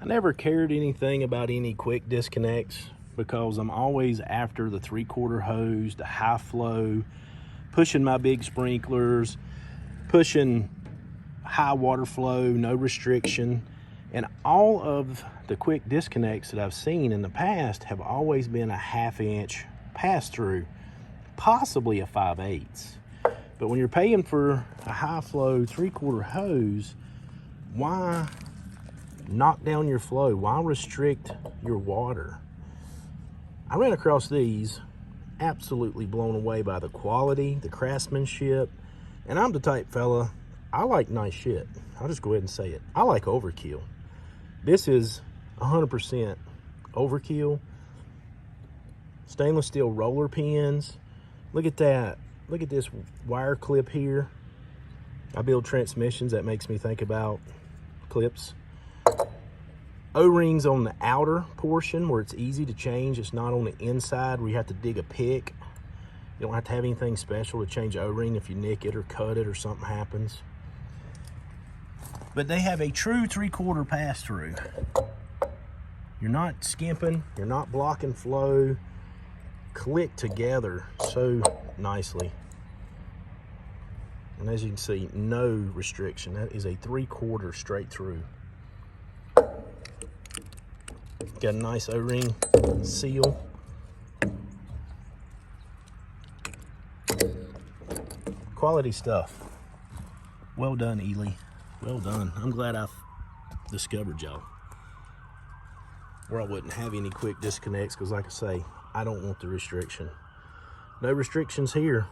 I never cared anything about any quick disconnects because I'm always after the 3/4 hose, the high flow, pushing my big sprinklers, pushing high water flow, no restriction. And all of the quick disconnects that I've seen in the past have always been a 1/2 inch pass through, possibly a 5/8. But when you're paying for a high flow 3/4 hose, why knock down your flow? Why restrict your water? I ran across these, absolutely blown away by the quality, the craftsmanship. And I'm the type fella, I like nice shit. I'll just go ahead and say it. I like overkill. This is 100% overkill. Stainless steel roller pins. Look at that. Look at this wire clip here. I build transmissions. That makes me think about clips. O-rings on the outer portion where it's easy to change. It's not on the inside where you have to dig a pick. You don't have to have anything special to change O-ring if you nick it or cut it or something happens. But they have a true 3/4 pass-through. You're not skimping, you're not blocking flow. Click together so nicely. And as you can see, no restriction. That is a 3/4 straight through. Got a nice O-ring seal. Quality stuff. Well done, ELEY. Well done. I'm glad I discovered y'all. Or I wouldn't have any quick disconnects because, like I say, I don't want the restriction. No restrictions here.